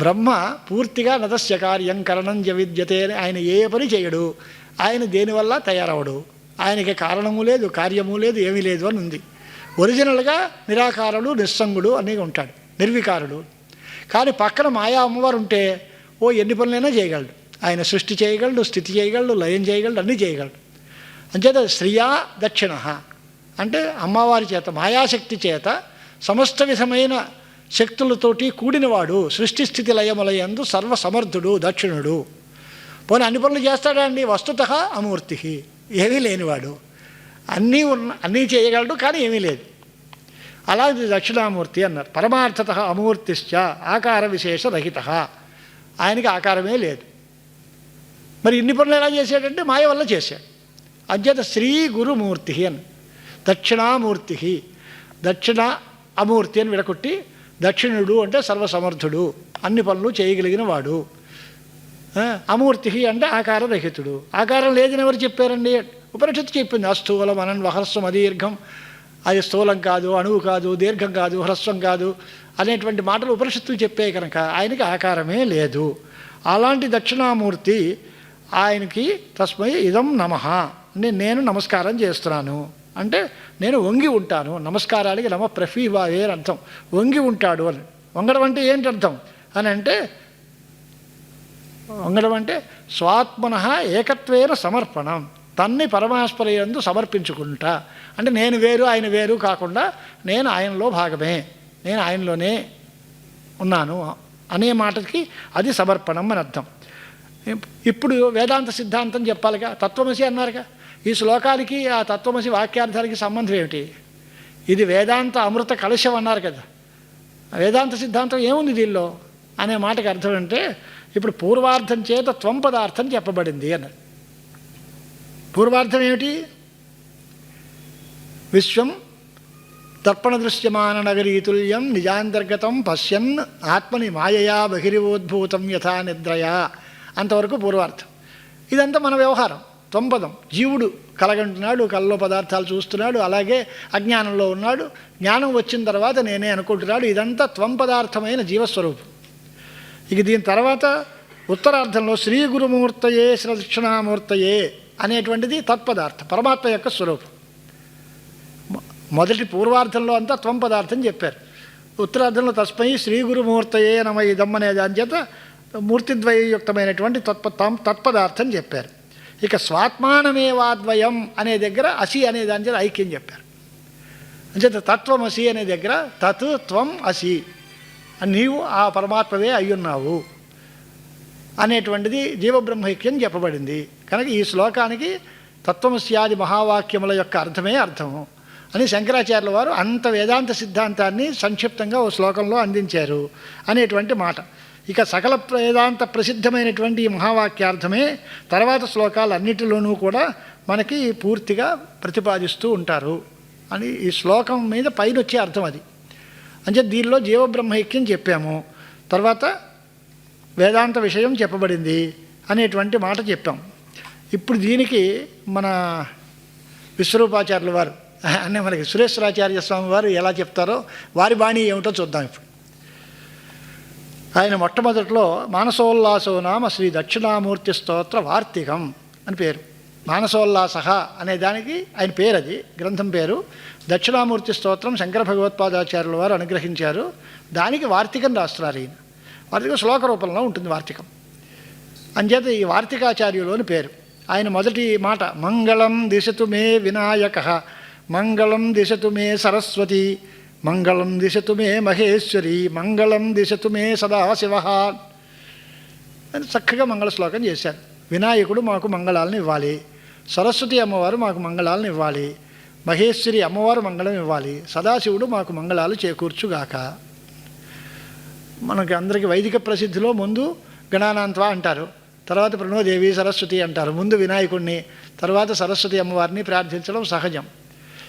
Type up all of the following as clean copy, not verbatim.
బ్రహ్మ పూర్తిగా నతస్య కార్యం కరణం విద్యతే అని ఆయన ఏ పని చేయడు, ఆయన దేనివల్ల తయారవడు, ఆయనకి కారణము లేదు కార్యము లేదు ఏమీ లేదు అని ఉంది. ఒరిజినల్గా నిరాకారుడు నిస్సంగుడు అని ఉంటాడు, నిర్వికారుడు. కానీ పక్కన మాయా అమ్మవారు ఉంటే ఎన్ని పనులైనా చేయగలడు. ఆయన సృష్టి చేయగలడు, స్థితి చేయగలడు, లయం చేయగలడు, అన్నీ చేయగలడు. అంచేత శ్రియా దక్షిణ అంటే అమ్మవారి చేత మాయాశక్తి చేత సమస్త విధమైన శక్తులతోటి కూడినవాడు, సృష్టి స్థితి లయములయందు సర్వసమర్థుడు దక్షిణుడు. పోనీ అన్ని పనులు చేస్తాడా అండి? వస్తుతః అమూర్తి, ఏమీ లేనివాడు, అన్నీ చేయగలడు కానీ ఏమీ లేదు. అలాగే దక్షిణామూర్తి అన్నారు. పరమార్థత అమూర్తిశ్చ ఆకార విశేష రహిత, ఆయనకి ఆకారమే లేదు. మరి ఇన్ని పనులు ఎలా చేశాడంటే మాయ వల్ల చేశాడు. అంచేత శ్రీ గురుమూర్తి అని దక్షిణామూర్తి, దక్షిణ అమూర్తి అని విడకొట్టి దక్షిణుడు అంటే సర్వసమర్థుడు, అన్ని పనులు చేయగలిగిన వాడు. అమూర్తి అంటే ఆకారరహితుడు. ఆకారం లేదని ఎవరు చెప్పారండి? ఉపనిషత్తు చెప్పింది. అస్థూలం అనన్ వహ్రస్వం అదీర్ఘం, అది స్థూలం కాదు, అణువు కాదు, దీర్ఘం కాదు, హ్రస్వం కాదు అనేటువంటి మాటలు ఉపనిషత్తులు చెప్పాయి కనుక ఆయనకి ఆకారమే లేదు. అలాంటి దక్షిణామూర్తి ఆయనకి తస్మై ఇదం నమః, నేను నమస్కారం చేస్తున్నాను అంటే నేను వంగి ఉంటాను. నమస్కారాలకి నమ ప్రఫీవావే అని అర్థం. వంగి ఉంటాడు అని. వంగడం అంటే ఏంటి అర్థం అని అంటే, వంగడం అంటే స్వాత్మన ఏకత్వేన సమర్పణం, తన్ని పరమాస్పరయందు సమర్పించుకుంటా. అంటే నేను వేరు ఆయన వేరు కాకుండా నేను ఆయనలో భాగమే, నేను ఆయనలోనే ఉన్నాను అనే మాటకి అది సమర్పణం అని అర్థం. ఇప్పుడు వేదాంత సిద్ధాంతం చెప్పాలిగా, తత్వమసి అన్నారుగా. ఈ శ్లోకానికి ఆ తత్వమసి వాక్యార్థానికి సంబంధం ఏమిటి? ఇది వేదాంత అమృత కలశం అన్నారు కదా. వేదాంత సిద్ధాంతం ఏముంది దీనిలో అనే మాటకి అర్థం అంటే, ఇప్పుడు పూర్వార్థం చేత త్వం పదార్థం చెప్పబడింది అన్నారు. పూర్వార్థం ఏమిటి? విశ్వం దర్పణ దృశ్యమాన నగరీతుల్యం నిజాంతర్గతం పశ్యన్ ఆత్మని మాయయా బహిరివోద్భూతం యథా నిద్రయా, అంతవరకు పూర్వార్థం. ఇదంతా మన వ్యవహారం. త్వంపదం, జీవుడు కలగంటున్నాడు, కళ్ళలో పదార్థాలు చూస్తున్నాడు, అలాగే అజ్ఞానంలో ఉన్నాడు, జ్ఞానం వచ్చిన తర్వాత నేనే అనుకుంటున్నాడు. ఇదంతా త్వం పదార్థమైన జీవస్వరూపం. ఇక దీని తర్వాత ఉత్తరార్థంలో శ్రీ గురుమూర్తయే శ్రీ దక్షిణామూర్తయే అనేటువంటిది తత్పదార్థం, పరమాత్మ యొక్క స్వరూపం. మొదటి పూర్వార్థంలో అంతా త్వం పదార్థం చెప్పారు. ఉత్తరార్థంలో తస్మై శ్రీ గురుమూర్తయే నమ ఇదం అనే దాని చేత మూర్తిద్వయయుక్తమైనటువంటి తత్పదార్థం చెప్పారు. ఇక స్వాత్మానమేవాద్వయం అనే దగ్గర అసి అనే దాని చేత ఐక్యం చెప్పారు. అంచేత తత్వమసి అనే దగ్గర తత్ త్వం అసి, నీవు ఆ పరమాత్మవే అయ్యున్నావు అనేటువంటిది జీవబ్రహ్మైక్యం చెప్పబడింది. కనుక ఈ శ్లోకానికి తత్వమస్యాది మహావాక్యముల యొక్క అర్థమే అర్థము అని శంకరాచార్యుల వారు అంత వేదాంత సిద్ధాంతాన్ని సంక్షిప్తంగా ఓ శ్లోకంలో అందించారు అనేటువంటి మాట. ఇక సకల వేదాంత ప్రసిద్ధమైనటువంటి ఈ మహావాక్యార్థమే తర్వాత శ్లోకాలన్నిటిలోనూ కూడా మనకి పూర్తిగా ప్రతిపాదిస్తూ ఉంటారు అని ఈ శ్లోకం మీద పైన వచ్చే అర్థం అది. అంటే దీనిలో జీవబ్రహ్మైక్యం చెప్పాము, తర్వాత వేదాంత విషయం చెప్పబడింది అనేటువంటి మాట చెప్పాం. ఇప్పుడు దీనికి మన విశ్వరూపాచార్యుల వారు అంటే మనకి సురేశ్వరాచార్య స్వామి వారు ఎలా చెప్తారో వారి బాణి ఏమిటో చూద్దాం. ఇప్పుడు ఆయన మొట్టమొదట్లో మానసోల్లాసో నామ శ్రీ దక్షిణామూర్తి స్తోత్ర వార్తికం అని పేరు. మానసోల్లాస అనే దానికి ఆయన పేరు, అది గ్రంథం పేరు. దక్షిణామూర్తి స్తోత్రం శంకర భగవత్పాదాచార్యుల వారు అనుగ్రహించారు. దానికి వార్తికం రాస్తున్నారు ఈయన. వార్తికం శ్లోక రూపంలో ఉంటుంది వార్తికం. అంచేత ఈ వార్తికాచార్యులు అని పేరు. ఆయన మొదటి మాట మంగళం దిశతు మే వినాయక, మంగళం దిశతు మే సరస్వతి, మంగళం దిశతు మే మహేశ్వరి, మంగళం దిశతు మే సదాశివ అని చక్కగా మంగళ శ్లోకం చేశారు. వినాయకుడు మాకు మంగళాలను ఇవ్వాలి, సరస్వతి అమ్మవారు మాకు మంగళాలను ఇవ్వాలి, మహేశ్వరి అమ్మవారు మంగళం ఇవ్వాలి, సదాశివుడు మాకు మంగళాలు చేకూర్చుగాక. మనకి అందరికీ వైదిక ప్రసిద్ధిలో ముందు గణానాంత్వా అంటారు, తర్వాత ప్రణోదేవి సరస్వతి అంటారు. ముందు వినాయకుడిని, తర్వాత సరస్వతి అమ్మవారిని ప్రార్థించడం సహజం.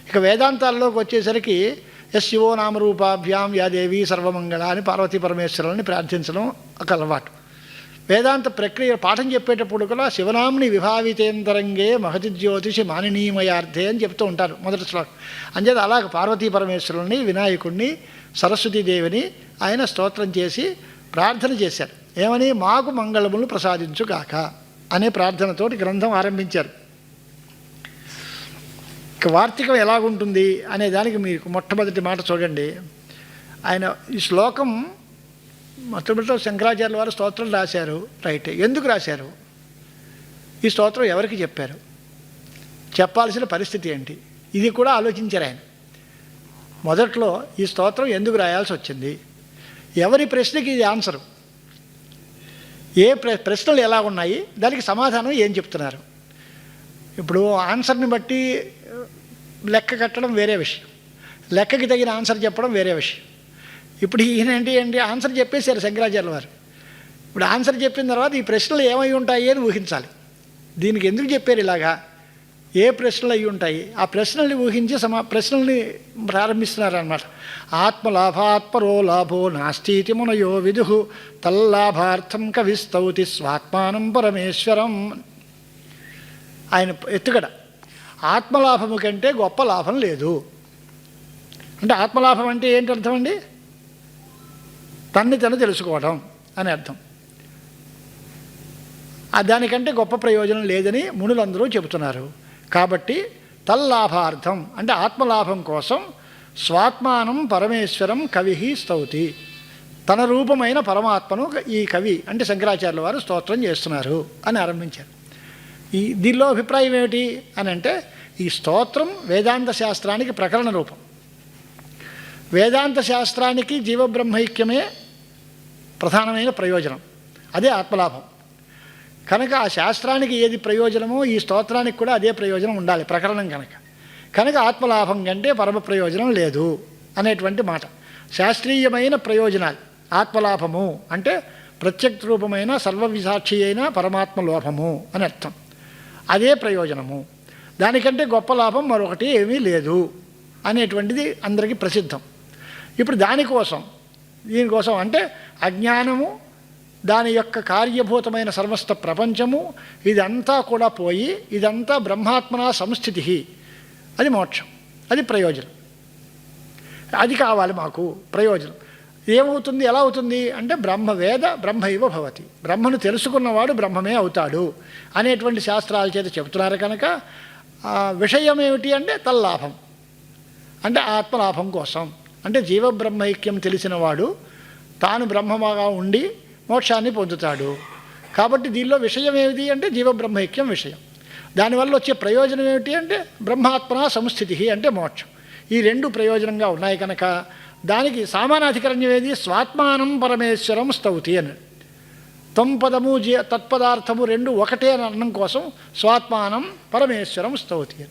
ఇక వేదాంతాల్లోకి వచ్చేసరికి శివో నామరూపాభ్యాం యాదేవి సర్వమంగళ అని పార్వతీ పరమేశ్వరులని ప్రార్థించడం ఒక అలవాటు. వేదాంత ప్రక్రియ పాఠం చెప్పేటప్పుడు కూడా శివనాంని విభావితేంతరంగే మహతి జ్యోతిషి మానినీమయార్థే అని చెప్తూ ఉంటారు మొదటి శ్లోకం. అంచేత అలాగ పార్వతీ పరమేశ్వరుల్ని, వినాయకుడిని, సరస్వతీదేవిని ఆయన స్తోత్రం చేసి ప్రార్థన చేశారు. ఏమని? మాకు మంగళములు ప్రసాదించుగాక అనే ప్రార్థనతోటి గ్రంథం ఆరంభించారు. ఇక వార్తికం ఎలాగుంటుంది అనే దానికి మీకు మొట్టమొదటి మాట చూడండి. ఆయన ఈ శ్లోకం మొట్టమొదటి శంకరాచార్యుల వారు స్తోత్రం రాశారు. రైట్. ఎందుకు రాశారు? ఈ స్తోత్రం ఎవరికి చెప్పారు? చెప్పాల్సిన పరిస్థితి ఏంటి? ఇది కూడా ఆలోచించారు ఆయన. మొదట్లో ఈ స్తోత్రం ఎందుకు రాయాల్సి వచ్చింది? ఎవరి ప్రశ్నకి ఇది ఆన్సరు? ఏ ప్రశ్నలు ఎలా ఉన్నాయి, దానికి సమాధానం ఏం చెప్తున్నారు? ఇప్పుడు ఆన్సర్ని బట్టి లెక్క కట్టడం వేరే విషయం, లెక్కకి తగిన ఆన్సర్ చెప్పడం వేరే విషయం. ఇప్పుడు ఈయన ఏంటి ఆన్సర్ చెప్పేశారు శంకరాచార్యుల వారు. ఇప్పుడు ఆన్సర్ చెప్పిన తర్వాత ఈ ప్రశ్నలు ఏమై ఉంటాయి అని ఊహించాలి. దీనికి ఎందుకు చెప్పారు ఇలాగా, ఏ ప్రశ్నలు అయి ఉంటాయి, ఆ ప్రశ్నల్ని ఊహించి ప్రశ్నల్ని ప్రారంభిస్తున్నారన్నమాట. ఆత్మలాభాత్పరో లాభో నాస్तीति మునయో విదుః తల్లాభార్థం కవిస్తౌతి స్వాత్మానం పరమేశ్వరం. ఆయన ఎత్తుగడ ఆత్మలాభము కంటే గొప్ప లాభం లేదు. అంటే ఆత్మలాభం అంటే ఏంటి అర్థం అండి? తన్ని తను తెలుసుకోవడం అని అర్థం. దానికంటే గొప్ప ప్రయోజనం లేదని మునులందరూ చెబుతున్నారు. కాబట్టి తల్లాభార్థం అంటే ఆత్మలాభం కోసం స్వాత్మానం పరమేశ్వరం కవి స్తౌతి, తన రూపమైన పరమాత్మను ఈ కవి అంటే శంకరాచార్యుల వారు స్తోత్రం చేస్తున్నారు అని ఆరంభించారు. దీనిలో అభిప్రాయం ఏమిటి అని అంటే, ఈ స్తోత్రం వేదాంత శాస్త్రానికి ప్రకరణ రూపం. వేదాంత శాస్త్రానికి జీవబ్రహ్మైక్యమే ప్రధానమైన ప్రయోజనం, అదే ఆత్మలాభం. కనుక ఆ శాస్త్రానికి ఏది ప్రయోజనమో ఈ స్తోత్రానికి కూడా అదే ప్రయోజనం ఉండాలి, ప్రకరణం కనుక ఆత్మలాభం కంటే పరమ ప్రయోజనం లేదు అనేటువంటి మాట. శాస్త్రీయమైన ప్రయోజనాలు ఆత్మలాభము అంటే ప్రత్యక్ష రూపమైన సర్వవిసాక్షి అయిన పరమాత్మ లోభము అని అర్థం. అదే ప్రయోజనము, దానికంటే గొప్ప లాభం మరొకటి ఏమీ లేదు అనేటువంటిది అందరికీ ప్రసిద్ధం. ఇప్పుడు దీనికోసం అంటే అజ్ఞానము, దాని యొక్క కార్యభూతమైన సమస్త ప్రపంచము ఇదంతా కూడా పోయి ఇదంతా బ్రహ్మాత్మనా సంస్థితి, అది మోక్షం, అది ప్రయోజనం. అది కావాలి మాకు ప్రయోజనం. ఏమవుతుంది, ఎలా అవుతుంది అంటే బ్రహ్మవేద బ్రహ్మైవ భవతి, బ్రహ్మను తెలుసుకున్నవాడు బ్రహ్మమే అవుతాడు అనేటువంటి శాస్త్రాల చేత చెబుతున్నారు. కనుక విషయం ఏమిటి అంటే తల్లాభం, అంటే ఆత్మలాభం కోసం. అంటే జీవబ్రహ్మైక్యం తెలిసినవాడు తాను బ్రహ్మగా ఉండి మోక్షాన్ని పొందుతాడు. కాబట్టి దీనిలో విషయం ఏమిటి అంటే జీవబ్రహ్మైక్యం విషయం. దానివల్ల వచ్చే ప్రయోజనం ఏమిటి అంటే బ్రహ్మాత్మనా సంస్థితి అంటే మోక్షం. ఈ రెండు ప్రయోజనంగా ఉన్నాయి కనుక దానికి సామానాధికరణ్యం ఏది? స్వాత్మానం పరమేశ్వరం స్తౌతి అని. త్వం పదము తత్పదార్థము రెండు ఒకటే అని అనడం కోసం స్వాత్మానం పరమేశ్వరం స్తౌతి అని.